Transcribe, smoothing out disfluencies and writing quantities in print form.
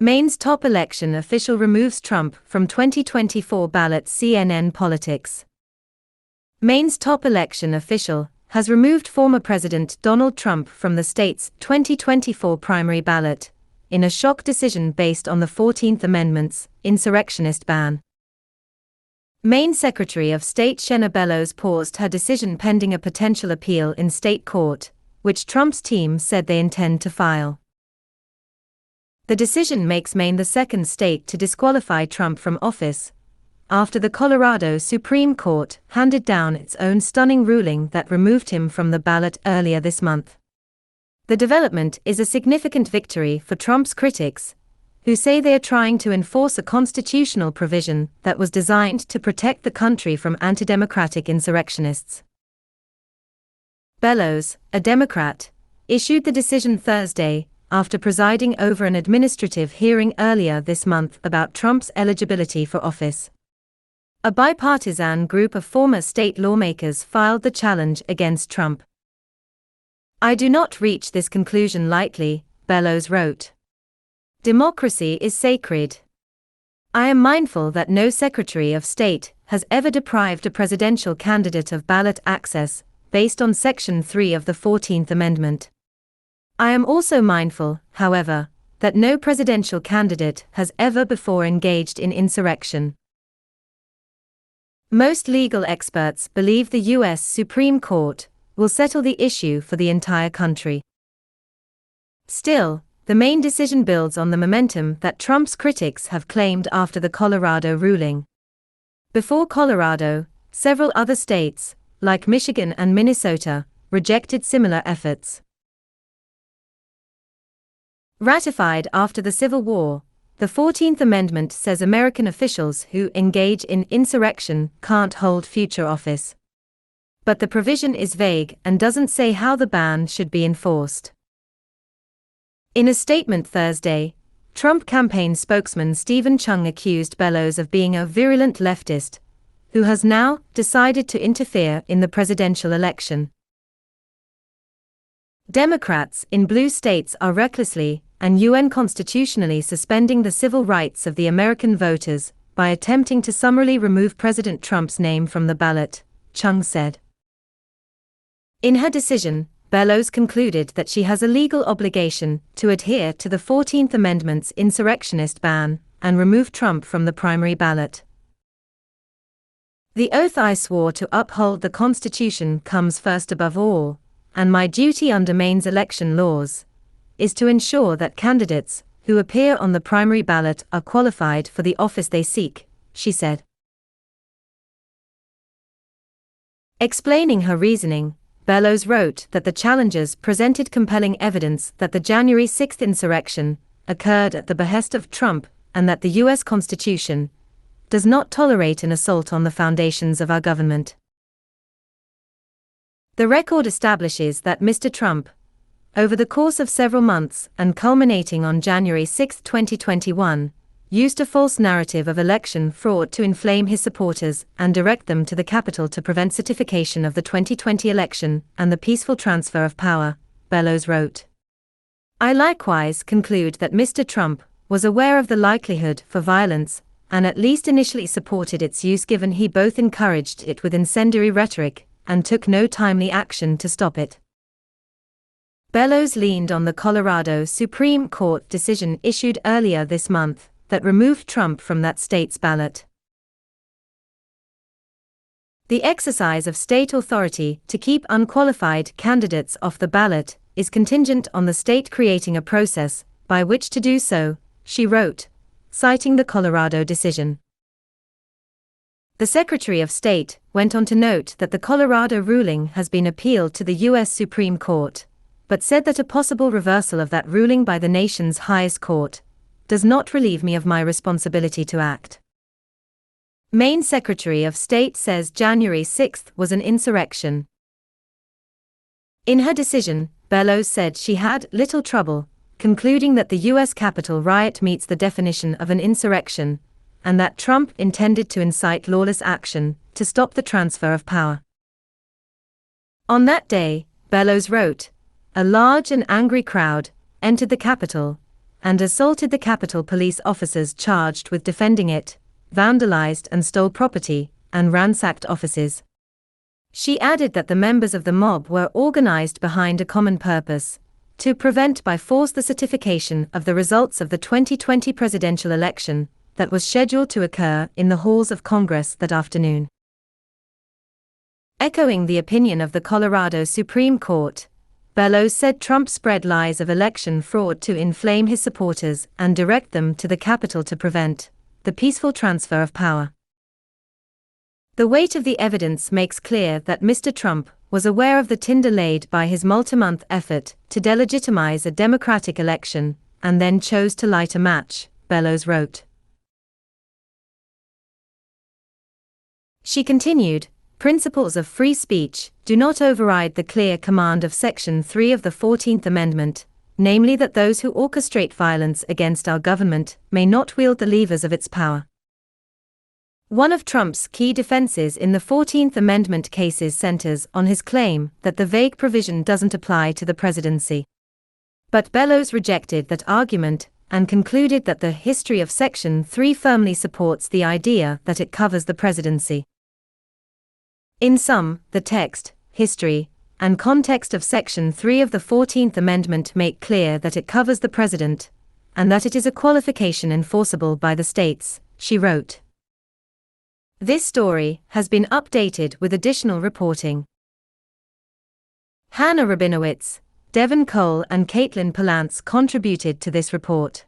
Maine's top election official removes Trump from 2024 ballot. CNN Politics. Maine's top election official has removed former President Donald Trump from the state's 2024 primary ballot, in a shock decision based on the 14th Amendment's insurrectionist ban. Maine Secretary of State Shenna Bellows paused her decision pending a potential appeal in state court, which Trump's team said they intend to file. The decision makes Maine the second state to disqualify Trump from office, after the Colorado Supreme Court handed down its own stunning ruling that removed him from the ballot earlier this month. The development is a significant victory for Trump's critics, who say they are trying to enforce a constitutional provision that was designed to protect the country from anti-democratic insurrectionists. Bellows, a Democrat, issued the decision Thursday, after presiding over an administrative hearing earlier this month about Trump's eligibility for office. A bipartisan group of former state lawmakers filed the challenge against Trump. "I do not reach this conclusion lightly," Bellows wrote. "Democracy is sacred. I am mindful that no Secretary of State has ever deprived a presidential candidate of ballot access, based on Section 3 of the 14th Amendment. I am also mindful, however, that no presidential candidate has ever before engaged in insurrection." Most legal experts believe the U.S. Supreme Court will settle the issue for the entire country. Still, the Maine decision builds on the momentum that Trump's critics have claimed after the Colorado ruling. Before Colorado, several other states, like Michigan and Minnesota, rejected similar efforts. Ratified after the Civil War, the 14th Amendment says American officials who engage in insurrection can't hold future office. But the provision is vague and doesn't say how the ban should be enforced. In a statement Thursday, Trump campaign spokesman Stephen Chung accused Bellows of being a virulent leftist, who has now decided to interfere in the presidential election. Democrats in blue states are recklessly and unconstitutionally suspending the civil rights of the American voters by attempting to summarily remove President Trump's name from the ballot, Chung said. In her decision, Bellows concluded that she has a legal obligation to adhere to the 14th Amendment's insurrectionist ban and remove Trump from the primary ballot. "The oath I swore to uphold the Constitution comes first above all, and my duty under Maine's election laws is to ensure that candidates who appear on the primary ballot are qualified for the office they seek," she said. Explaining her reasoning, Bellows wrote that the challengers presented compelling evidence that the January 6 insurrection occurred at the behest of Trump and that the U.S. Constitution does not tolerate an assault on the foundations of our government. The record establishes that Mr. Trump, over the course of several months and culminating on January 6, 2021, used a false narrative of election fraud to inflame his supporters and direct them to the Capitol to prevent certification of the 2020 election and the peaceful transfer of power, Bellows wrote. "I likewise conclude that Mr. Trump was aware of the likelihood for violence and at least initially supported its use, given he both encouraged it with incendiary rhetoric and took no timely action to stop it." Bellows leaned on the Colorado Supreme Court decision issued earlier this month that removed Trump from that state's ballot. The exercise of state authority to keep unqualified candidates off the ballot is contingent on the state creating a process by which to do so, she wrote, citing the Colorado decision. The Secretary of State went on to note that the Colorado ruling has been appealed to the U.S. Supreme Court, but said that a possible reversal of that ruling by the nation's highest court does not relieve me of my responsibility to act. Maine Secretary of State says January 6 was an insurrection. In her decision, Bellows said she had little trouble concluding that the U.S. Capitol riot meets the definition of an insurrection, and that Trump intended to incite lawless action to stop the transfer of power. On that day, Bellows wrote, a large and angry crowd entered the Capitol, and assaulted the Capitol Police officers charged with defending it, vandalized and stole property, and ransacked offices. She added that the members of the mob were organized behind a common purpose: to prevent by force the certification of the results of the 2020 presidential election that was scheduled to occur in the halls of Congress that afternoon. Echoing the opinion of the Colorado Supreme Court, Bellows said Trump spread lies of election fraud to inflame his supporters and direct them to the Capitol to prevent the peaceful transfer of power. The weight of the evidence makes clear that Mr. Trump was aware of the tinder laid by his multi-month effort to delegitimize a Democratic election, and then chose to light a match, Bellows wrote. She continued, "Principles of free speech do not override the clear command of Section 3 of the 14th Amendment, namely that those who orchestrate violence against our government may not wield the levers of its power." One of Trump's key defenses in the 14th Amendment cases centers on his claim that the vague provision doesn't apply to the presidency. But Bellows rejected that argument and concluded that the history of Section 3 firmly supports the idea that it covers the presidency. In sum, the text, history, and context of Section 3 of the 14th Amendment make clear that it covers the president, and that it is a qualification enforceable by the states, she wrote. This story has been updated with additional reporting. Hannah Rabinowitz, Devin Cole and Caitlin Palance contributed to this report.